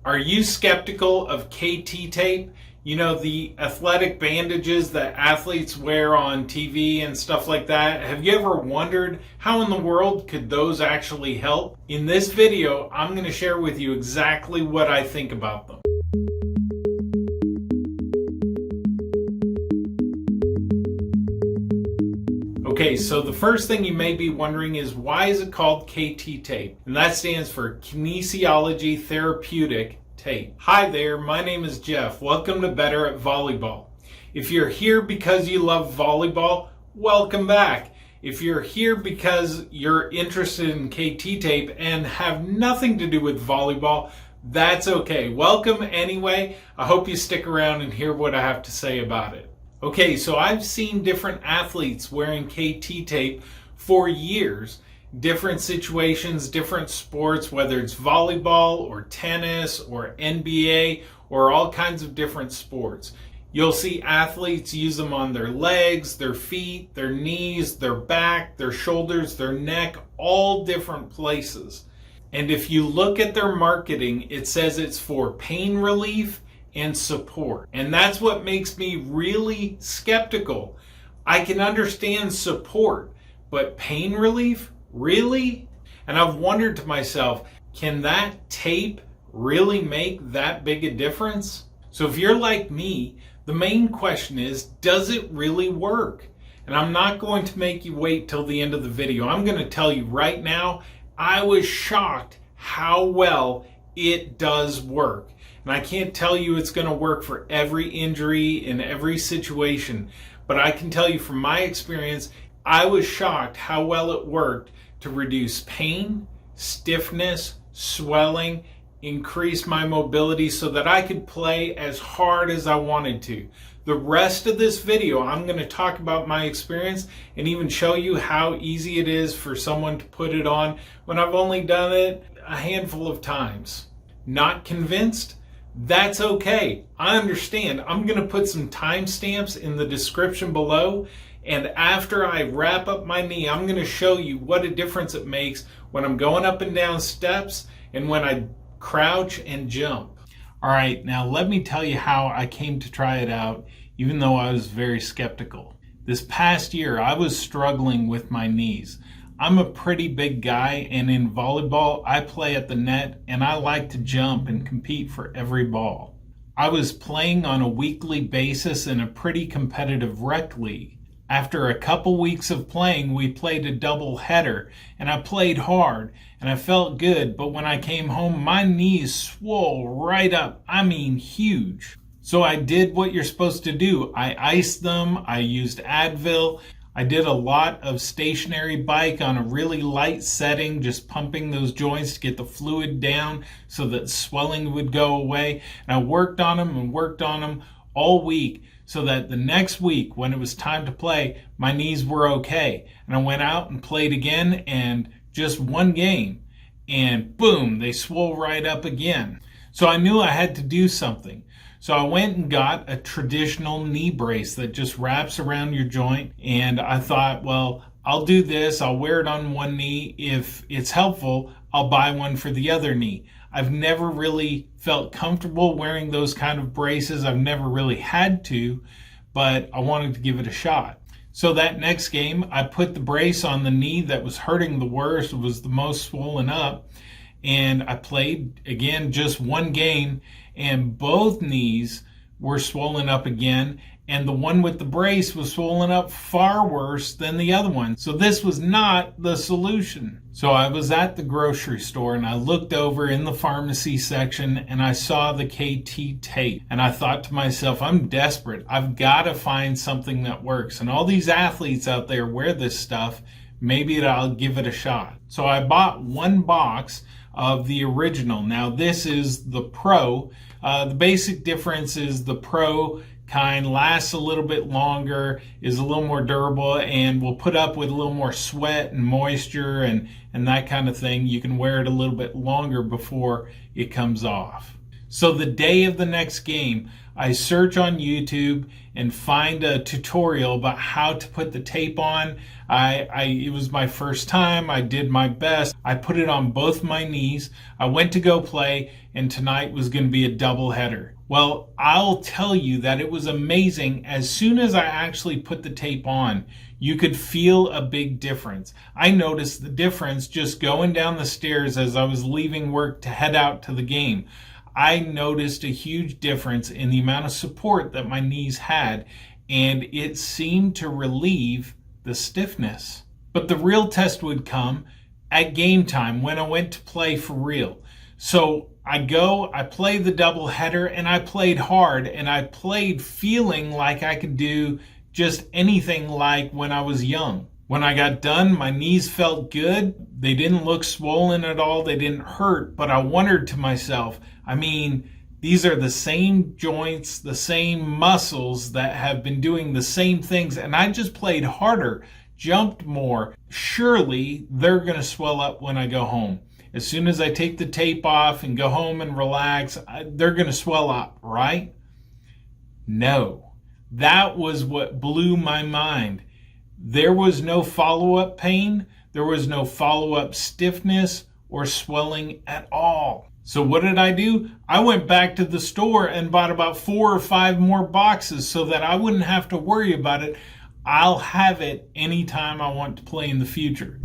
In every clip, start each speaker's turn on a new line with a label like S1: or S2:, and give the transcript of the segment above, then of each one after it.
S1: Are you skeptical of KT tape? You know, the athletic bandages that athletes wear on TV and stuff like that. Have you ever wondered how in the world could those actually help? In this video, I'm going to share with you exactly what I think about them. Okay, so the first thing you may be wondering is, why is it called KT tape? And that stands for Kinesiology Therapeutic Tape. Hi there, my name is Jeff. Welcome to Better at Volleyball. If you're here because you love volleyball, welcome back. If you're here because you're interested in KT tape and have nothing to do with volleyball, that's okay. Welcome anyway. I hope you stick around and hear what I have to say about it. Okay, so I've seen different athletes wearing KT tape for years. Different situations, different sports, whether it's volleyball or tennis or NBA or all kinds of different sports. You'll see athletes use them on their legs, their feet, their knees, their back, their shoulders, their neck, all different places. And if you look at their marketing, it says it's for pain relief and support. And that's what makes me really skeptical. I can understand support, but pain relief? Really? And I've wondered to myself, can that tape really make that big a difference? So if you're like me, the main question is, does it really work? And I'm not going to make you wait till the end of the video. I'm going to tell you right now, I was shocked how well it does work. And I can't tell you it's going to work for every injury in every situation, but I can tell you from my experience, I was shocked how well it worked to reduce pain, stiffness, swelling, increase my mobility so that I could play as hard as I wanted to. The rest of this video, I'm going to talk about my experience and even show you how easy it is for someone to put it on when I've only done it a handful of times. Not convinced? That's okay. I understand. I'm going to put some timestamps in the description below, and after I wrap up my knee, I'm going to show you what a difference it makes when I'm going up and down steps and when I crouch and jump. All right, now let me tell you how I came to try it out, even though I was very skeptical. This past year, I was struggling with my knees. I'm a pretty big guy, and in volleyball, I play at the net, and I like to jump and compete for every ball. I was playing on a weekly basis in a pretty competitive rec league. After a couple weeks of playing, we played a double header, and I played hard, and I felt good, but when I came home, my knees swole right up. I mean, huge. So I did what you're supposed to do. I iced them, I used Advil, I did a lot of stationary bike on a really light setting, just pumping those joints to get the fluid down so that swelling would go away. And I worked on them all week so that the next week when it was time to play, my knees were okay. And I went out and played again, and just one game, and boom, they swole right up again. So I knew I had to do something. So I went and got a traditional knee brace that just wraps around your joint. And I thought, well, I'll do this. I'll wear it on one knee. If it's helpful, I'll buy one for the other knee. I've never really felt comfortable wearing those kind of braces. I've never really had to, but I wanted to give it a shot. So that next game, I put the brace on the knee that was hurting the worst, was the most swollen up. And I played, again, just one game, and both knees were swollen up again, and the one with the brace was swollen up far worse than the other one. So this was not the solution. So I was at the grocery store, and I looked over in the pharmacy section, and I saw the KT tape. And I thought to myself, I'm desperate. I've got to find something that works. And all these athletes out there wear this stuff. Maybe I'll give it a shot. So I bought one box of the original. Now this is the Pro. The basic difference is the Pro kind lasts a little bit longer, is a little more durable, and will put up with a little more sweat and moisture and that kind of thing. You can wear it a little bit longer before it comes off. So the day of the next game, I search on YouTube and find a tutorial about how to put the tape on. It was my first time. I did my best. I put it on both my knees. I went to go play, and tonight was going to be a double header. Well, I'll tell you that it was amazing. As soon as I actually put the tape on, you could feel a big difference. I noticed the difference just going down the stairs as I was leaving work to head out to the game. I noticed a huge difference in the amount of support that my knees had, and it seemed to relieve the stiffness. But the real test would come at game time when I went to play for real. So I play the double header, and I played hard, and I played feeling like I could do just anything like when I was young. When I got done, my knees felt good. They didn't look swollen at all. They didn't hurt, but I wondered to myself, these are the same joints, the same muscles that have been doing the same things, and I just played harder, jumped more. Surely they're going to swell up when I go home. As soon as I take the tape off and go home and relax, they're going to swell up, right? No. That was what blew my mind. There was no follow-up pain. There was no follow-up stiffness or swelling at all. So what did I do? I went back to the store and bought about 4 or 5 more boxes so that I wouldn't have to worry about it. I'll have it anytime I want to play in the future.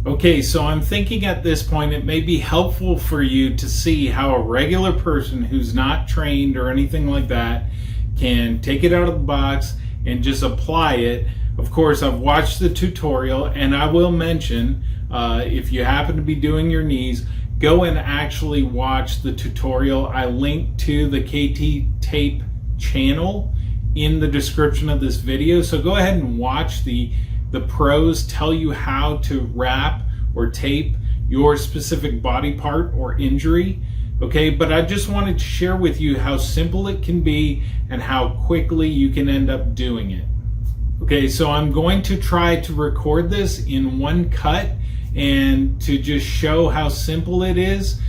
S1: Okay, so I'm thinking at this point it may be helpful for you to see how a regular person who's not trained or anything like that can take it out of the box and just apply it. Of course, I've watched the tutorial, and I will mention, if you happen to be doing your knees, go and actually watch the tutorial. I link to the KT Tape channel in the description of this video, so go ahead and watch the pros tell you how to wrap or tape your specific body part or injury. Okay, but I just wanted to share with you how simple it can be and how quickly you can end up doing it. Okay, so I'm going to try to record this in one cut and to just show how simple it is.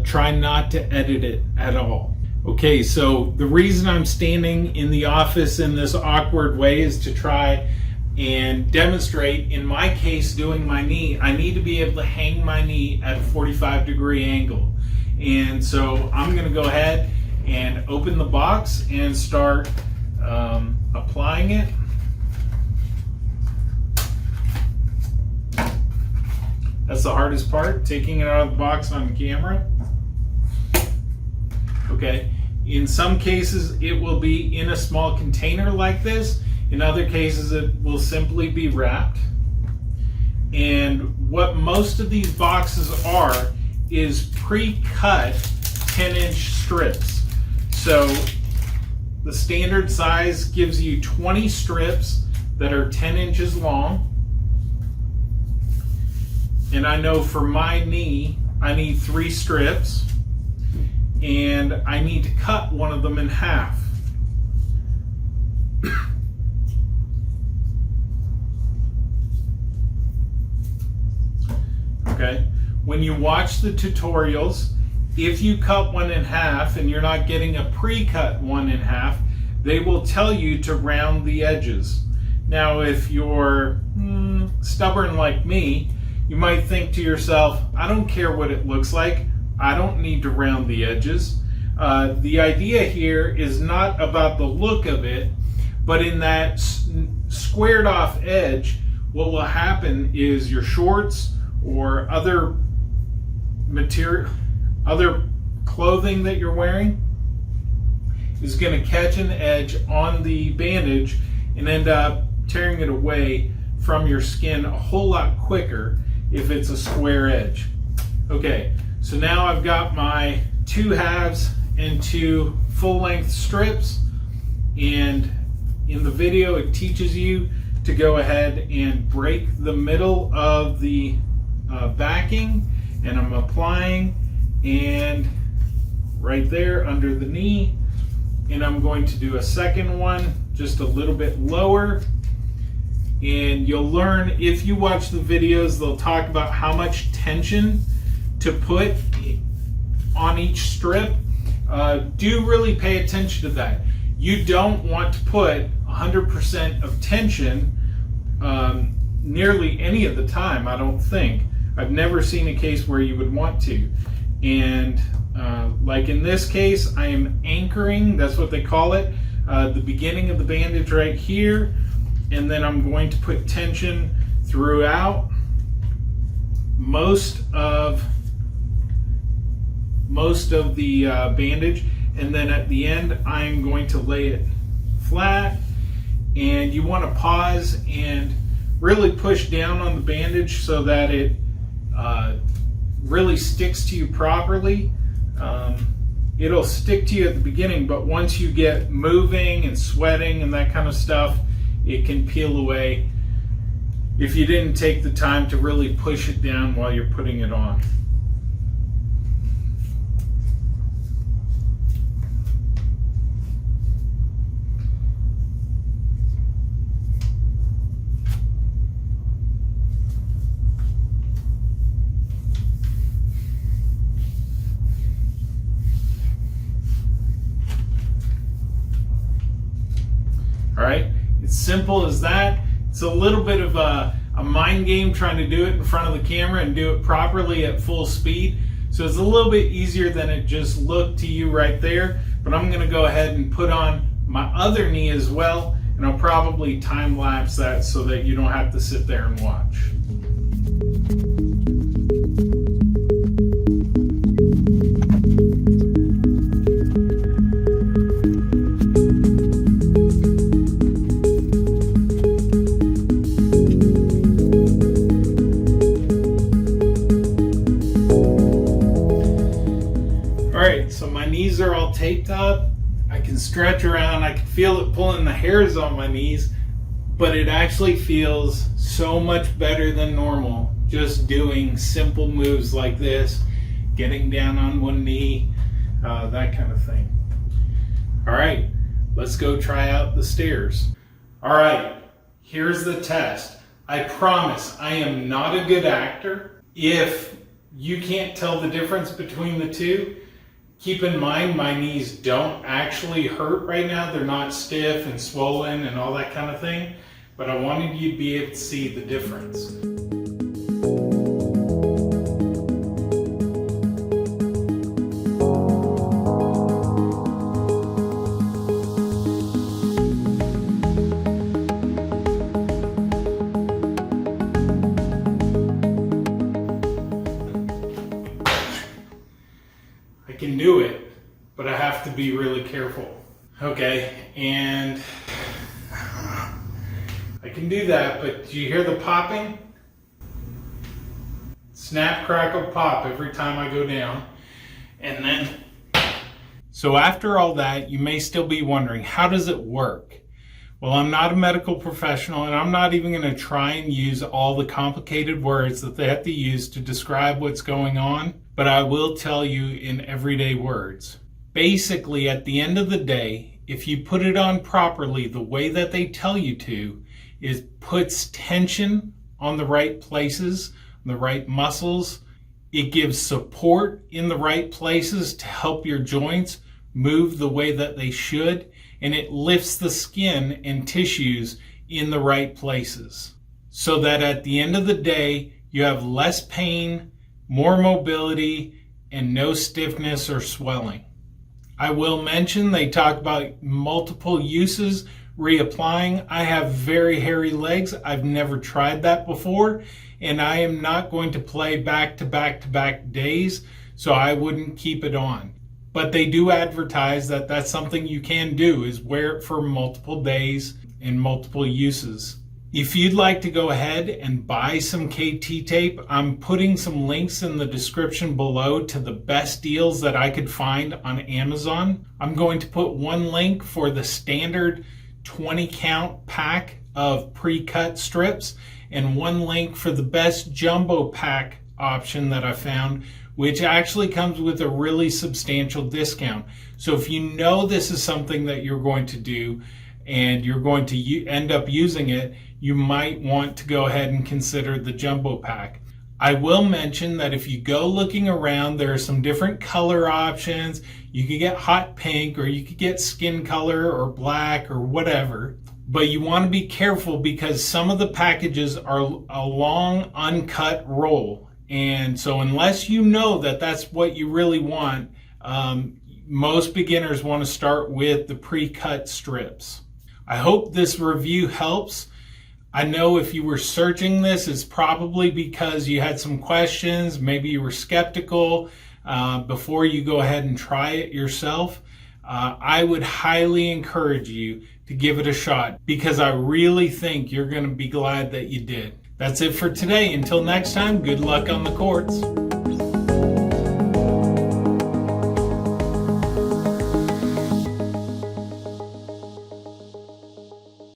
S1: Try not to edit it at all. Okay, so the reason I'm standing in the office in this awkward way is to try and demonstrate, in my case, doing my knee, I need to be able to hang my knee at a 45-degree angle. And so I'm going to go ahead and open the box and start applying it. That's the hardest part, taking it out of the box on camera. Okay, in some cases it will be in a small container like this. In other cases it will simply be wrapped. And what most of these boxes are is pre-cut 10-inch strips. So the standard size gives you 20 strips that are 10 inches long. And I know for my knee, I need 3 strips, and I need to cut one of them in half. Okay, when you watch the tutorials, if you cut one in half and you're not getting a pre-cut one in half, they will tell you to round the edges. Now, if you're stubborn like me, you might think to yourself, I don't care what it looks like. I don't need to round the edges. The idea here is not about the look of it, but in that squared off edge, what will happen is your shorts or other material, other clothing that you're wearing is going to catch an edge on the bandage and end up tearing it away from your skin a whole lot quicker if it's a square edge. Okay, so now I've got my 2 halves and 2 full-length strips, and in the video it teaches you to go ahead and break the middle of the backing, and I'm applying and right there under the knee, and I'm going to do a second one just a little bit lower. And you'll learn, if you watch the videos, they'll talk about how much tension to put on each strip. do really pay attention to that. You don't want to put 100% of tension nearly any of the time, I don't think. I've never seen a case where you would want to. And like in this case, I am anchoring, that's what they call it, the beginning of the bandage right here, and then I'm going to put tension throughout most of the bandage, and then at the end I'm going to lay it flat. And you want to pause and really push down on the bandage so that it really sticks to you properly. It'll stick to you at the beginning, but once you get moving and sweating and that kind of stuff, it can peel away if you didn't take the time to really push it down while you're putting it on. All right, it's simple as that. It's a little bit of a mind game trying to do it in front of the camera and do it properly at full speed. So it's a little bit easier than it just looked to you right there. But I'm gonna go ahead and put on my other knee as well, and I'll probably time lapse that so that you don't have to sit there and watch. So my knees are all taped up. I can stretch around. I can feel it pulling the hairs on my knees, but it actually feels so much better than normal just doing simple moves like this, getting down on one knee, that kind of thing. All right, let's go try out the stairs. All right, here's the test. I promise I am not a good actor. If you can't tell the difference between the two, keep in mind my knees don't actually hurt right now. They're not stiff and swollen and all that kind of thing, but I wanted you to be able to see the difference. I can do it, but I have to be really careful. Okay, and I can do that, but do you hear the popping? Snap, crackle, pop every time I go down. And then, so after all that, you may still be wondering, how does it work? Well, I'm not a medical professional, and I'm not even going to try and use all the complicated words that they have to use to describe what's going on, but I will tell you in everyday words. Basically, at the end of the day, if you put it on properly the way that they tell you to, it puts tension on the right places, the right muscles. It gives support in the right places to help your joints move the way that they should, and it lifts the skin and tissues in the right places so that at the end of the day, you have less pain, more mobility, and no stiffness or swelling. I will mention they talk about multiple uses, reapplying. I have very hairy legs. I've never tried that before, and I am not going to play back to back to back days, so I wouldn't keep it on. But they do advertise that that's something you can do, is wear it for multiple days and multiple uses. If you'd like to go ahead and buy some KT tape, I'm putting some links in the description below to the best deals that I could find on Amazon. I'm going to put one link for the standard 20 count pack of pre-cut strips and one link for the best jumbo pack option that I found, which actually comes with a really substantial discount. So if you know this is something that you're going to do and you're going to end up using it, you might want to go ahead and consider the jumbo pack. I will mention that if you go looking around, there are some different color options. You could get hot pink, or you could get skin color or black or whatever. But you want to be careful because some of the packages are a long uncut roll. And so unless you know that that's what you really want, most beginners want to start with the pre-cut strips. I hope this review helps. I know if you were searching this, it's probably because you had some questions. Maybe you were skeptical before you go ahead and try it yourself. I would highly encourage you to give it a shot because I really think you're going to be glad that you did. That's it for today. Until next time, good luck on the courts.